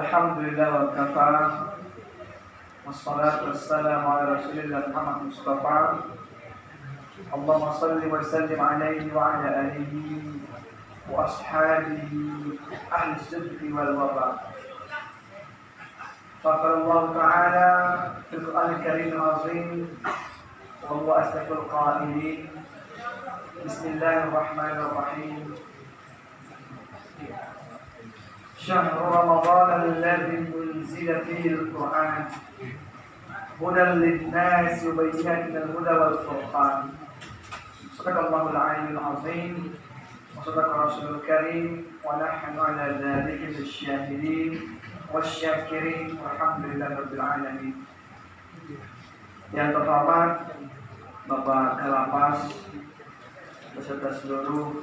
Alhamdulillah wa kafa. Wassalatu wassalamu ala Rasulillah Muhammad Mustafa. Allahumma salli wa sallim alaihi wa ala alihi wa ashabihi ahli sidqi wal wafa. Qala Allah Ta'ala fil Qur'anil Karimil Azim wa huwa asdaqul qailin. Bismillahirrahmanirrahim. شهر رمضان الذي أنزل فيه القرآن هدى للناس وبينات من الهدى والفرقان. صدق الله العلي العظيم وصدق رسول الكريم ونحن على ذلك من الشاهدين والشاكرين والحمد لله رب العالمين. Yang terhormat Bapak Kalapas beserta seluruh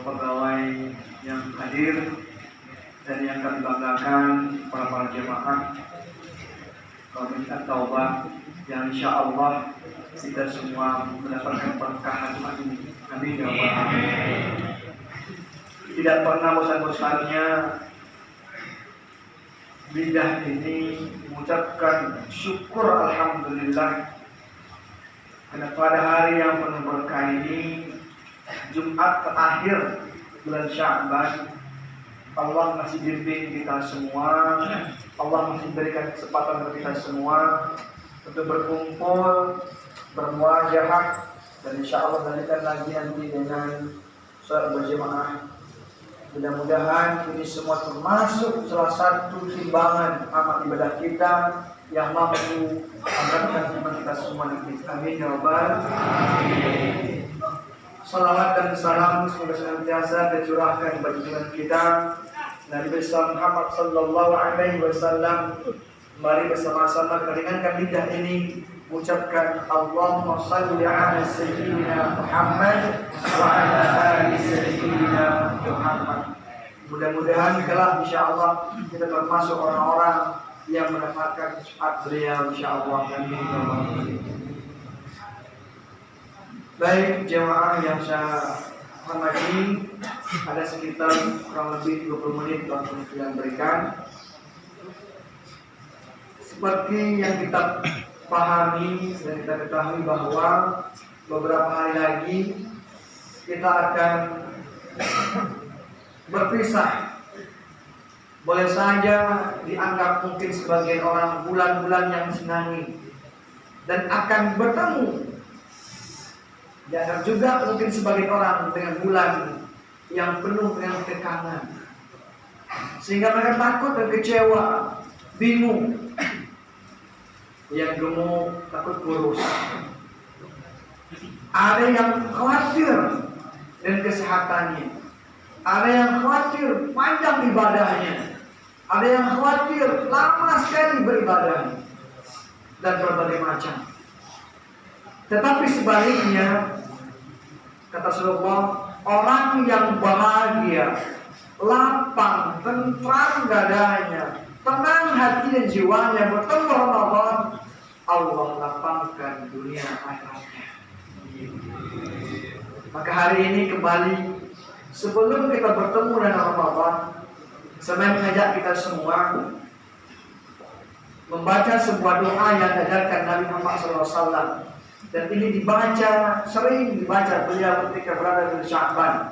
pegawai yang hadir dan yang kami banggakan para jemaah Komunitas Taubah yang insya Allah kita semua mendapatkan berkah ini. Amin ya rabbal alamin. Tidak pernah bosan-bosannya lidah ini mengucapkan syukur alhamdulillah karena pada hari yang penuh berkah ini, Jumat terakhir bulan Sya'ban, Allah masih bimbing kita semua, Allah masih berikan kesempatan kepada kita semua untuk berkumpul, bermuajahat, dan insya Allah lanjutkan lagi nanti dengan sholat berjemaah. Mudah-mudahan ini semua termasuk salah satu timbangan amal ibadah kita yang mampu mengangkatkan iman kita semua nanti. Amin ya rabbal alamin. Salawat dan salam semoga senantiasa tercurahkan bagi junjungan kita Nabi besar Muhammad sallallahu alaihi wasallam. Mari bersama-sama meringankan lidah ini mengucapkan Allahumma shalli ala sayyidina Muhammad wa ala ali sayyidina Muhammad. Mudah-mudahan kelak insyaallah kita termasuk orang-orang yang mendapatkan syafaat beliau insyaallah. Amin. Baik jemaah yang saya hormati, ada sekitar kurang lebih 20 menit waktu yang berikan. Seperti yang kita pahami dan kita ketahui bahwa beberapa hari lagi kita akan berpisah. Boleh saja dianggap mungkin sebagian orang bulan-bulan yang senangi dan akan bertemu. Dianggap juga mungkin sebagian orang dengan bulan yang penuh dengan kekangan, sehingga mereka takut dan kecewa, bingung, yang gemuk takut kurus. Ada yang khawatir dengan kesehatannya, ada yang khawatir panjang ibadahnya, ada yang khawatir lama sekali beribadahnya, dan berbagai macam. Tetapi sebaliknya, kata Rasulullah, orang yang bahagia, lapang, tentram dadanya, tenang hati dan jiwanya bertemu Ramadan, Allah lapangkan dunia akhiratnya. Maka hari ini kembali, sebelum kita bertemu dengan Ramadan, saya mengajak kita semua membaca sebuah doa yang diajarkan Nabi Muhammad SAW. Dan ini dibaca, sering dibaca beliau ketika berada di Sya'ban.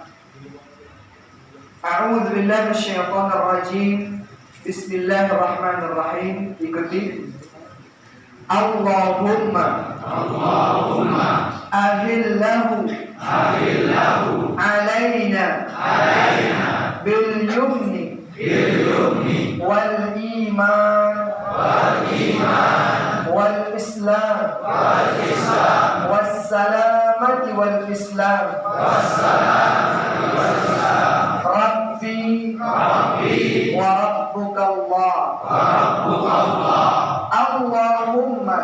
A'udzu billahi minasyaitonir rajim. Bismillahirrahmanirrahim. Ikuti. Allahumma ahillahu alaina bil yumni wal iman wal islam wassalamati wal islam Rabbi wa rabbuka Allah Allahumma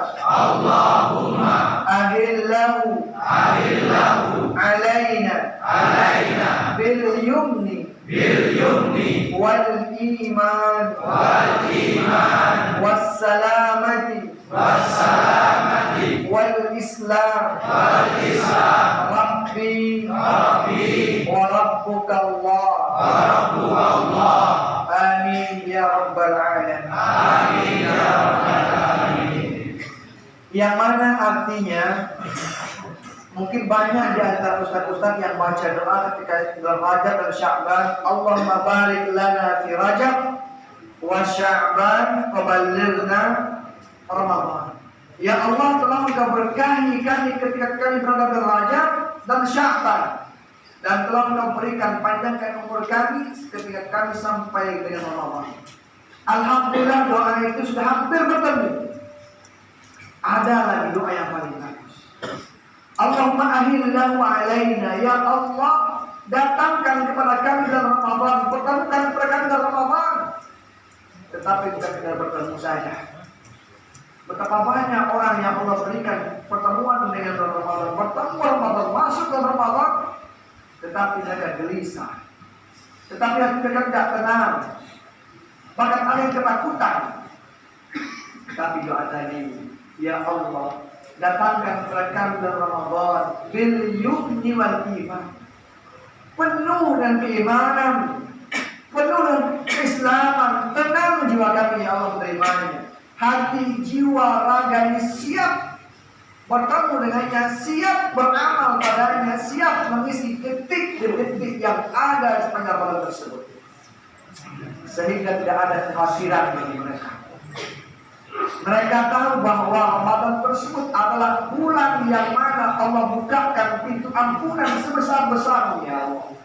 ahillahu alaina bil yumni wal iman wassalamati wal islam Rabbi wa rabbuka Allah. Amin ya Yang mana artinya mungkin banyak di antara ustaz-ustaz yang baca doa ketika bulan Rajab dan Sya'ban, Allahumma barik lana fi Rajab wa Sya'ban wa ballighna Ramadan. Ya Allah, telah Engkau berkahi kami ketika kami berada di Rajab dan Sya'ban, dan telah Engkau berikan panjangkan umur kami ketika kami sampai dengan Ramadan. Alhamdulillah, doa itu sudah hampir bertemu. Ada lagi doa yang paling bagus. Allahumma ahillahu alaina, ya Allah, datangkan kepada kami dalam Ramadan, pertemukan kepada kami dalam Ramadan. Tetapi bukan sekedar bertemu saja. Betapa banyak orang yang Allah berikan pertemuan dengan Ramadan, bertemu Ramadan, masuk dalam Ramadan, tetapi mereka gelisah, tetapi mereka tidak tenang, bahkan ada yang ketakutan. Tapi doa tadi, ya Allah, datangkan kepada kami dalam Ramadan bil yumni wal iman, penuh dengan keimanan, penuh dengan keislaman, tenang jiwa kami ya Allah menerimanya. Hati, jiwa, raganya siap bertemu dengannya, siap beramal padanya, siap mengisi detik-detik yang ada sepanjang malam tersebut, sehingga tidak ada kekhawatiran bagi mereka. Mereka tahu bahwa Ramadan tersebut adalah bulan yang mana Allah bukakan pintu ampunan sebesar-besarnya, ya Allah.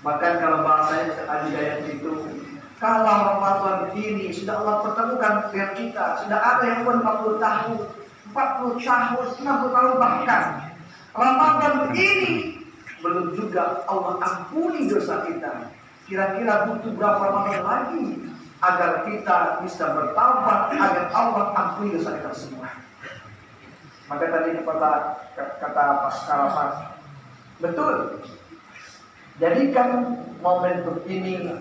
Bahkan kalau bahasanya Al-Hidayat itu, kalau Ramadan ini sudah Allah pertemukan dengan kita, sudah ada yang umur 40 tahun, 40 tahun, 60 tahun bahkan, Ramadan ini belum juga Allah ampuni dosa kita. Kira-kira butuh berapa Ramadan lagi agar kita bisa bertaubat, agar Allah ampuni dosa kita semua. Maka tadi kata Pak Karamat, betul. Jadikan momentum ini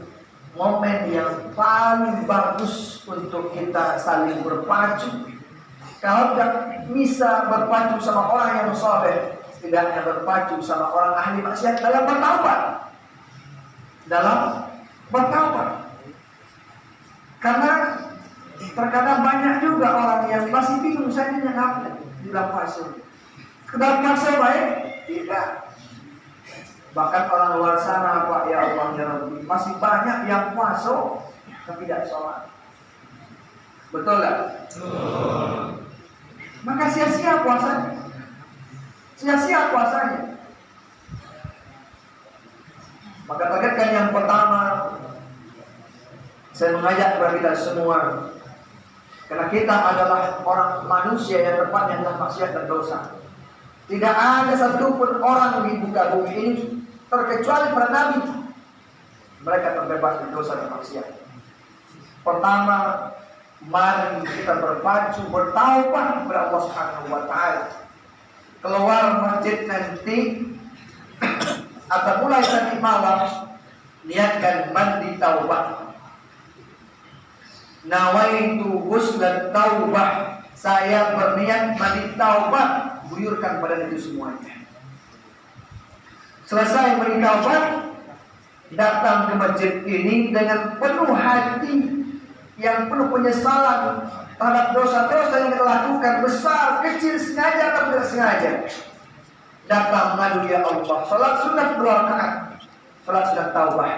momen yang paling bagus untuk kita saling berpacu. Kalau tidak bisa berpacu sama orang yang saleh, setidaknya berpacu sama orang ahli maksiat dalam bertaubat. Karena terkadang banyak juga orang yang masih bingung saja ngapain di dalam puasa. Sekedar puasa baik? Tidak. Bahkan orang luar sana, Pak, ya Allah ya Rabbi, masih banyak yang puasa tapi tidak sholat. Betul tak? Maka sia-sia puasanya. Sia-sia puasanya. Maka targetkan yang pertama, saya mengajak kepada kita semua, karena kita adalah orang manusia yang terpatnya dalam maksiat dan dosa. Tidak ada satupun orang di muka bumi ini terkecuali para nabi, mereka terbebas dari dosa dan maksiat. Pertama, mari kita berpacu bertaubat kepada Allah Subhanahu wa taala. Keluar masjid nanti atau mulai tadi malam, niatkan mandi taubat. Nawaitu ghuslan taubah, saya berniat mandi taubat, guyurkan badan itu semuanya. Selesai mandi taubat, datang ke masjid ini dengan penuh hati yang penuh penyesalan terhadap dosa-dosa yang kita lakukan, besar, kecil, sengaja atau tidak sengaja. Datang mengadu, ya Allah, salat sunat 2 rakaat, salat sunat taubah.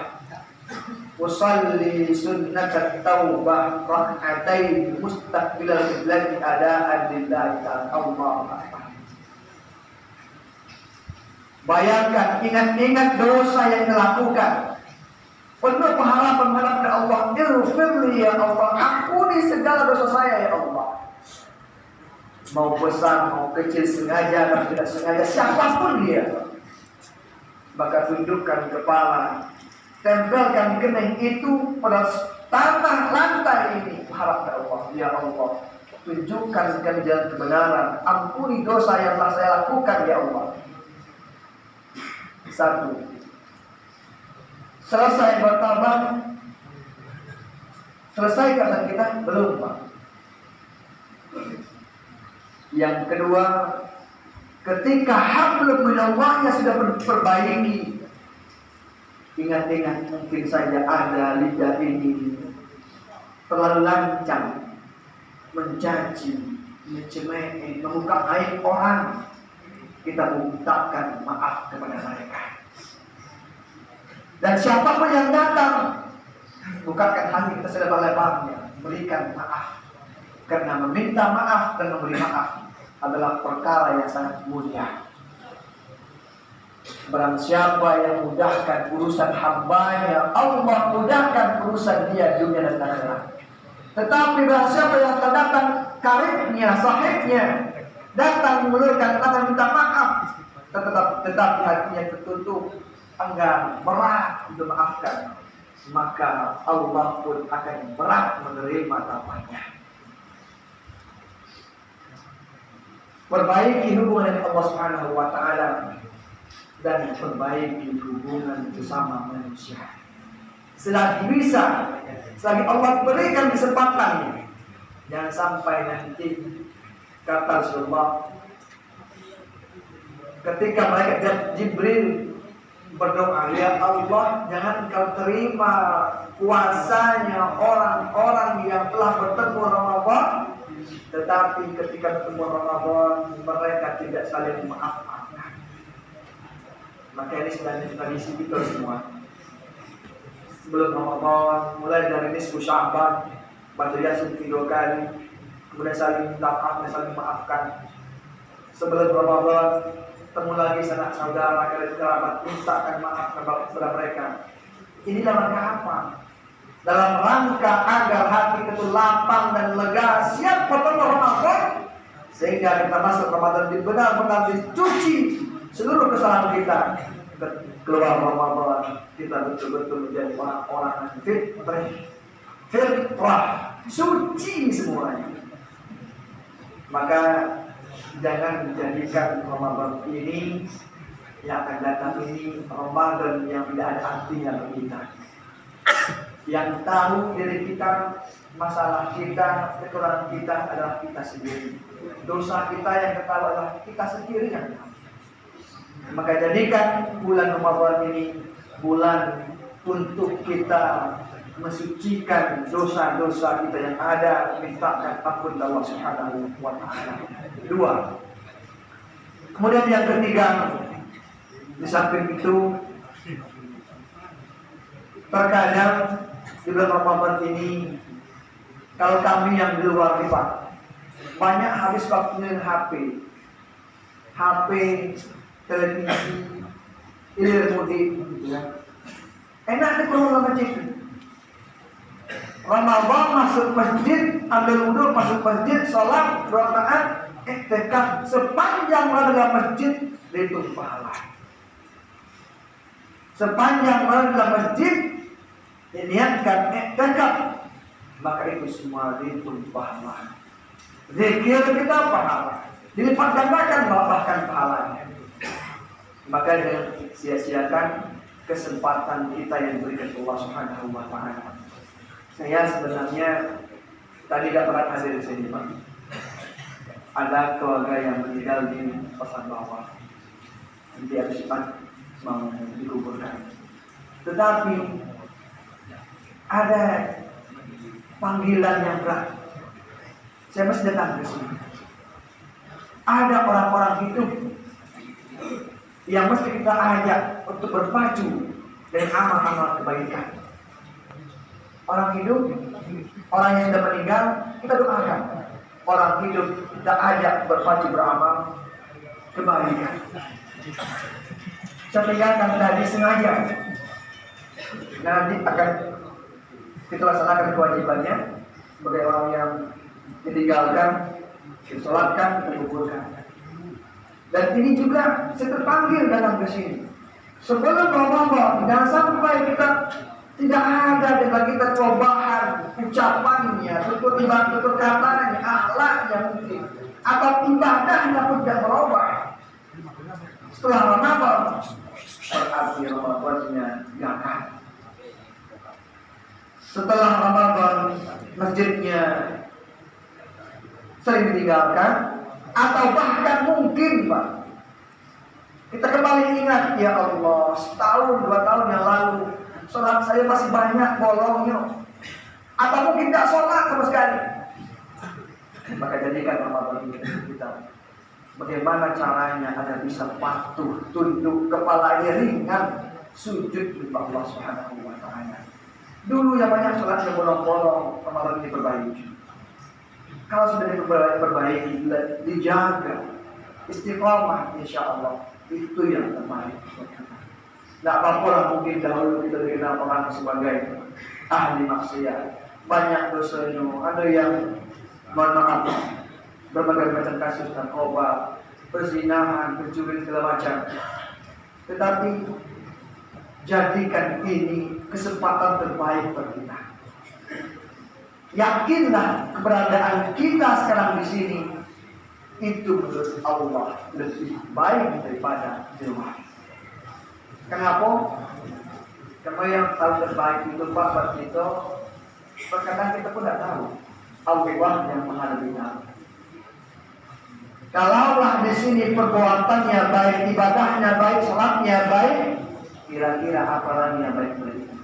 Usalli sunnat taubah rak'atain mustaqbilal qiblat adaan lillahi ta'ala. Allahu akbar. Bayangkan, ingat-ingat dosa yang dilakukan, penuh pengharapan kepada Allah, ighfirli ya Allah, ampuni segala dosa saya ya Allah. Mau besar, mau kecil, sengaja atau tidak sengaja, siapapun dia, maka tundukkan kepala, tempelkan kening itu pada tanah lantai ini, harap kepada Allah, ya Allah, tunjukkan sekali jalan kebenaran, ampuni dosa yang telah saya lakukan ya Allah. Satu, selesai bertaubat, selesai keadaan kita belum, Pak. Yang kedua, ketika hablum minallahnya sudah diperbaiki, ingat-ingat mungkin saja ada lidah ini terlalu lancang mencaci, membuka aib orang, kita mintakan maaf kepada mereka. Dan siapapun yang datang, bukakan hati kita selebar-lebarnya, berikan maaf. Karena meminta maaf dan memberi maaf adalah perkara yang sangat mulia. Barang siapa yang mudahkan urusan hambanya, Allah mudahkan urusan dia dunia dan akhirat. Tetapi barang siapa yang datang karibnya, sahibnya, datang mengulurkan tangan minta maaf, tetapi hatinya tertutup, enggan, berat untuk maafkan, maka Allah pun akan berat menerima tawabatnya. Perbaiki hubungan dengan Allah Subhanahu wa taala dan perbaiki hubungan sesama manusia. Selagi bisa, selagi Allah berikan kesempatannya, jangan sampai nanti kata Rasulullah ketika malaikat Jibril berdoa, ya Allah, jangan Engkau terima puasanya orang-orang yang telah bertemu Ramadan, tetapi ketika bertemu Ramadan mereka tidak saling memaafkan. Maka ini sebenarnya tradisi kita semua. Sebelum Ramadan, mulai dari nisfu Sya'ban, baca Yasin 3 kali, kemudian saling minta maaf dan saling maafkan. Sebelum Ramadan, temu lagi sanak saudara, kerabat, mintakan maaf kepada mereka. Inilah rangka apa? Dalam rangka agar hati itu lapang dan lega, siap bertemu Ramadan, sehingga kita masuk Ramadan benar-benar dicuci seluruh kesalahan kita. Keluar Ramadan kita betul-betul menjadi orang-orang fitrah, suci semuanya. Maka jangan menjadikan Ramadan ini yang akan datang ini Ramadan yang tidak ada artinya bagi kita. Yang tahu diri kita, masalah kita, kekurangan kita adalah kita sendiri. Dosa kita yang ketahui adalah kita sendiri yang tahu. Maka jadikan bulan Ramadan ini bulan untuk kita mensucikan dosa-dosa kita yang ada, mintakan ampun Allah Subhanahu wa taala. 2. Kemudian yang ketiga, di samping itu terkadang di bulan Ramadan ini kalau kami yang di luar ribat banyak habis waktunya HP, televisi, ilir mudik, gitu ya. Enak di keluar masjid. Ramadan masuk masjid, ambil wudhu, masuk masjid, sholat 2 rakaat, iktikaf sepanjang dalam masjid dihitung pahala. Sepanjang dalam masjid diniatkan iktikaf, maka itu semua dihitung pahala. Zikir kita pahala, dilipat gandakan bahkan pahalanya. Maka jangan sia-siakan kesempatan kita yang diberikan Allah Subhanahu wa taala. Saya sebenarnya tadi tidak pernah hadir di sini, Pak. Ada keluarga yang meninggal di Pasar Bawah. Nanti habis mau dikuburkan. Tetapi ada panggilan yang berat. Saya masih datang ke sini. Ada orang-orang hidup yang mesti kita ajak untuk berpacu dengan amal-amal kebaikan. Orang hidup, orang yang sudah meninggal, kita doakan. Orang hidup kita ajak berpacu beramal kebaikan. Saya tinggalkan tadi sengaja. Nanti akan kita laksanakan kewajibannya sebagai orang yang ditinggalkan, disolatkan, dikuburkan. Dan ini juga saya terpanggil datang ke sini. Sebelum Ramadan, jangan sampai kita tidak ada dengan kita perubahan ucapannya, tutur katanya, akhlaknya mungkin, atau ibadahnya pun tidak berubah. Setelah Ramadan, berarti Ramadannya gagal. Setelah Ramadan, masjidnya sering ditinggalkan, atau bahkan mungkin, Pak, kita kembali ingat, ya Allah, setahun 2 tahun yang lalu sholat saya masih banyak bolongnya, atau mungkin tidak sholat sama sekali. Maka jadikan Ramadan ini kita. Bagaimana caranya agar bisa patuh, tunduk, kepalanya ringan, sujud di Allah Subhanahu wa Ta'ala. Dulu yang banyak sholatnya bolong-bolong, Ramadan ini perbaiki. Kalau sudah diperbaiki, dijaga, istiqomah, insya Allah itu yang terbaik. Tidak apa-apa lah mungkin dahulu kita dikenal orang sebagai ahli maksiat, banyak dosanya, ada yang mohon maaf, berbagai macam kasus narkoba, perzinahan, pencurian segala macam. Tetapi jadikan ini kesempatan terbaik bagi kita. Yakinlah keberadaan kita sekarang di sini itu menurut Allah lebih baik daripada di rumah. Kenapa? Karena yang tahu terbaik itu Bapak itu, terkadang kita pun tidak tahu. Allah yang maha lebih tahu. Kalaulah di sini perbuatannya baik, ibadahnya baik, salatnya baik, kira-kira apa lagi yang baik mereka?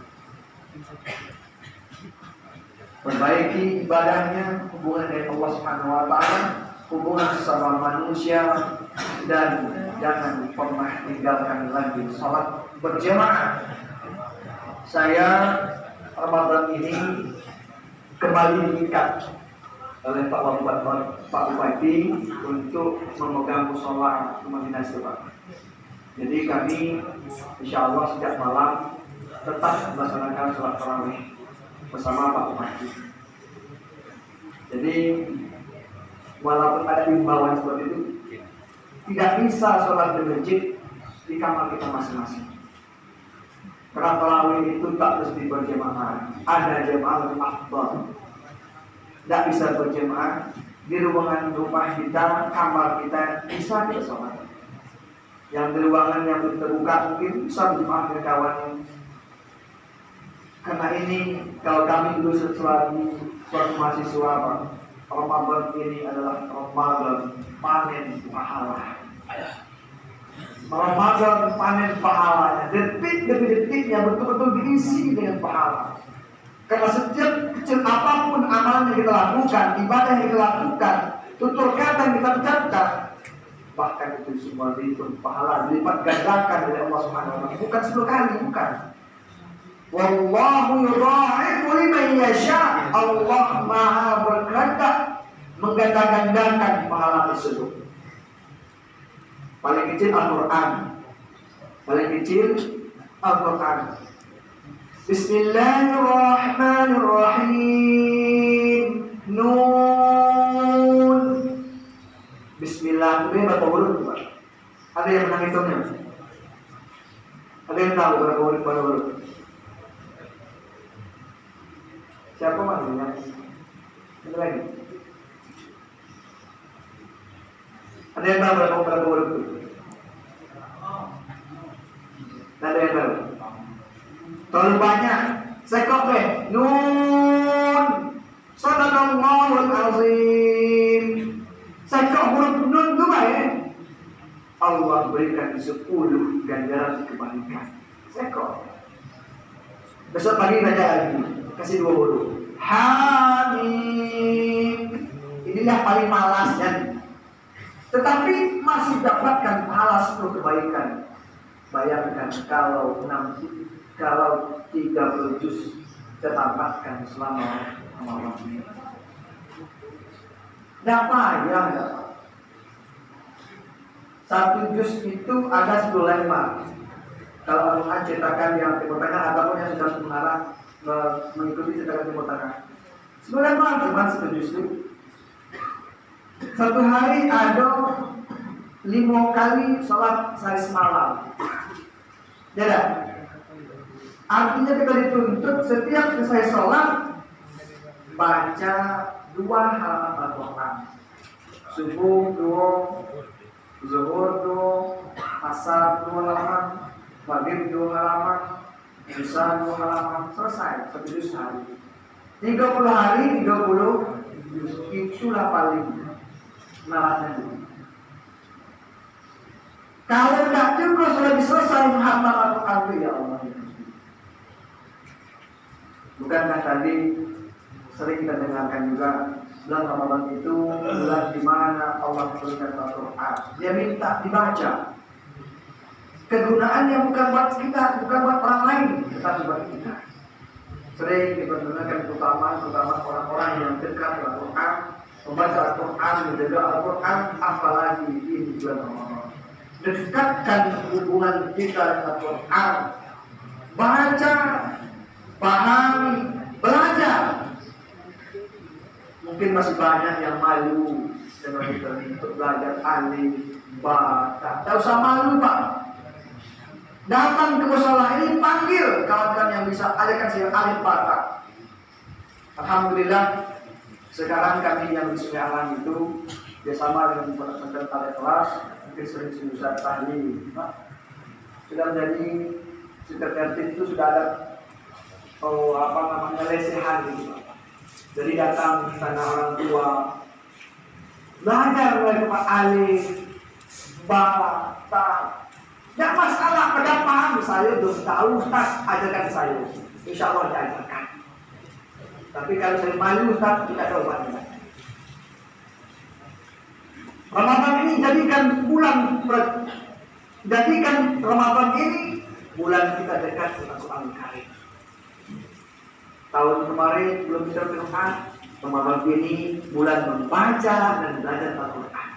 Perbaiki ibadahnya, hubungan dengan Allah Subhanahu wa Ta'ala, hubungan sesama manusia, dan jangan pernah tinggalkan lagi salat berjamaah. Saya Ramadan ini kembali diikat oleh Pak Bupati untuk memegang mushola Rumah Dinas Pak. Jadi kami insya Allah setiap malam tetap melaksanakan sholat tarawih bersama Pak Bupati. Jadi walaupun ada himbauan seperti itu, tidak bisa sholat di masjid di kamar kita masing-masing. Karena tarawih itu tak mesti berjamaah. Ada jamaah akbar. Tidak bisa berjamaah di ruangan rumah kita, kamar kita bisa kita sholat. Yang di ruangan yang terbuka mungkin bisa berjamaah dengan kawan. Karena ini kalau kami dulu selalu mahasiswa, Ramadan ini adalah Ramadan panen pahala. Ramadan panen pahalanya, detik demi detiknya betul-betul diisi dengan pahala. Karena setiap kecil apapun amal yang kita lakukan, ibadah yang kita lakukan, tutur kata yang kita ucapkan, bahkan itu semua dihitung pahala, dilipat gandakan oleh Allah Subhanahu wa Ta'ala. Bukan 10 kali, bukan. Wallahu yudha'ifu liman yasha. Allah Maha berkehendak mengganda-gandakan pahala tersebut. Paling kecil Al-Quran. Paling kecil Al-Quran. Bismillahirrahmanirrahim. Nun. Bismillah. Itu berapa huruf? Ada yang pernah hitungnya? Ada yang tahu berapa huruf? Siapa maksudnya? Ada lagi? Ada yang tahu berapa huruf itu? Ada yang tahu? Terlalu banyak. Sekop deh. Nun. Sadaqallahul azim. Sekop huruf nun itu baik. Allah berikan 10 ganjaran kebaikan. Sekop. Besok pagi baca lagi. Kasih 2 huruf. Hamim. Inilah paling malasnya. Tetapi masih dapatkan pahala 10 kebaikan. Bayangkan kalau 30 juz ditamatkan selama Ramadan ini. Tidak payah. 1 juz itu ada 10 lembar. Kalau Al-Quran cetakan yang Timur Tengah ataupun yang sudah mengarah mengikuti cetakan Timur Tengah, 10 lembar cuma 1 juz itu. Satu hari ada 5 kali sholat sehari semalam. Jadi, artinya kita dituntut setiap selesai sholat baca 2 halaman Al-Quran. Subuh 2, zuhur 2, asar 2 halaman, maghrib 2 halaman, isya 2 halaman, selesai 1 juz sehari. 30 hari 30 juz, itulah paling malasnya. Kalau tidak cukup sudah selesai menghafal Al-Quran, ya Allah. Bukankah tadi sering kita dengarkan juga Bulan Ramadan itu bulan di mana Allah memberikan Al-Quran. Dia minta dibaca. Kegunaannya bukan buat kita, bukan buat orang lain, tetapi buat kita. Sering dipergunakan keutamaan orang-orang yang dekat dengan Al-Quran, membaca Al-Quran, menjaga Al-Quran, apalagi di bulan Ramadan. Dekatkan hubungan kita dengan Al-Quran. Baca, pahami, belajar. Mungkin masih banyak yang malu dengan kita untuk belajar alif, ba, ta. Tak usah malu, Pak. Datang ke musola ini, panggil kawan-kawan yang bisa ajarkan saya alif, ba, ta. Alhamdulillah, sekarang kami yang di Sungai Alang itu bersama dengan pesantren pada kelas, mungkin sering Ustaz Tahli, sudah menjadi sekretariat itu sudah ada lesehan gitu. Jadi datang ke sana orang tua, belajar mulai kepada alif, ba, ta. Tidak masalah, pada paham saya belum tahu, Ustaz ajarkan saya. Insya Allah diajarkan. Tapi kalau saya malu, Ustaz tidak tahu bagaimana. Ramadan ini jadikan Ramadan ini bulan kita dekat dengan Al-Quran Karim. Tahun kemarin belum bisa Al-Quran, Ramadan ini bulan membaca dan belajar Al-Quran.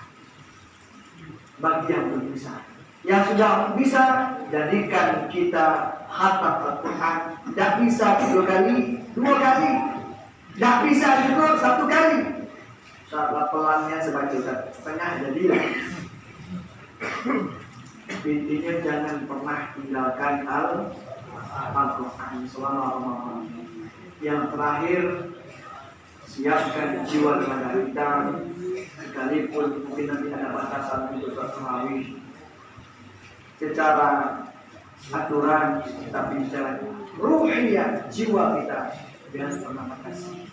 Bagi yang belum bisa, yang sudah bisa, jadikan kita khatam Al-Quran. Tidak bisa 2 kali, 2 kali. Tidak bisa cukup 1 kali. Saat pelannya sebagai setengah jadilah. Intinya jangan pernah tinggalkan Al-Quran selama Ramadan. Yang terakhir, siapkan jiwa kepada kita, sekalipun mungkin nanti ada batasan untuk tarawih secara aturan, tapi secara ruhiyah jiwa kita jangan pernah batasi.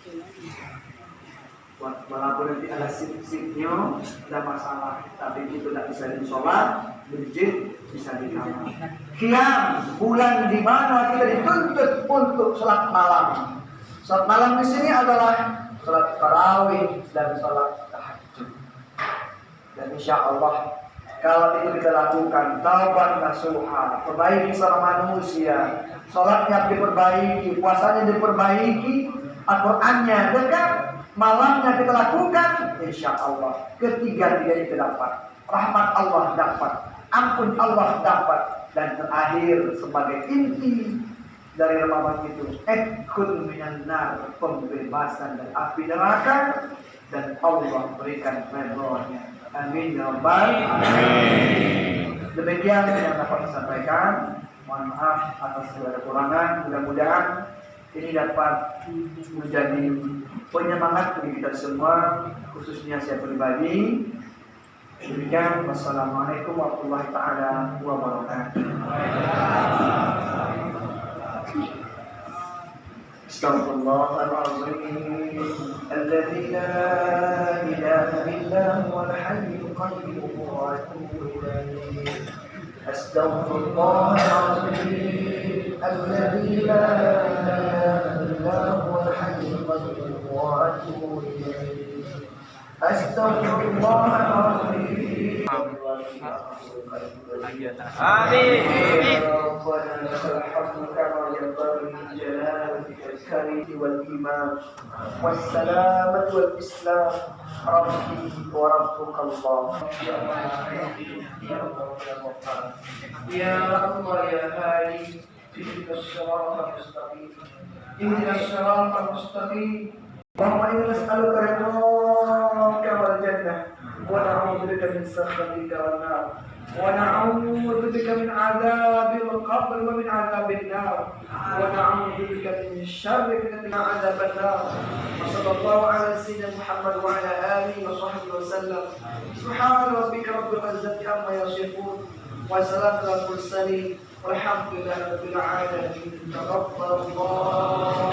Walaupun nanti ada sip-sipnya, ada masalah, tapi itu tidak bisa di sholat, berjid bisa di kamar. Qiyam, bulan di mana kita dituntut untuk sholat malam. Sholat malam di sini adalah sholat tarawih dan sholat tahajud. Dan insya Allah kalau itu kita lakukan, taubat nasuha, perbaiki sama manusia, sholatnya diperbaiki, puasanya diperbaiki, Al-Qurannya dekat, malamnya kita lakukan, insya Allah ketiga-tiganya kita dapat, rahmat Allah dapat, ampun Allah dapat, dan terakhir sebagai inti dari Ramadan itu, ekun minan nar, pembebasan dari api neraka, dan Allah berikan ridhonya. Amin ya rabbal alamin. Demikian yang dapat disampaikan. Mohon maaf atas segala kekurangan. Mudah-mudahan ini dapat menjadi penyemangat bagi kita semua, khususnya saya pribadi. Demikian, wassalamualaikum warahmatullahi taala wabarakatuh. Astaghfirullahaladzim, alladzi la ilaha illa huwal hayyul qayyum wa atubu ilaih. Astaghfirullahaladzim, alladzi la ilaha illa huwal hayyul qayyum wa atubu ilaih. Astaghfirullahaladzim. Amin. والإيمان والسلامة والإسلام ربي وربك الله يا الله يا هادي اهدنا الصراط المستقيم اهدنا الصراط المستقيم اللهم إنا نسألك رضاك والجنة ونعوذ بك من سخطك والنار ونعوذ بك من عذاب القبر ومن عذاب النار ونعوذ بك من شر فتنة عذاب النار وصلى الله على سيدنا محمد وعلى آله وصحبه وسلم سبحان ربك رب العزة عما يصفون وسلام على المرسلين والحمد لله رب العالمين. تقبل الله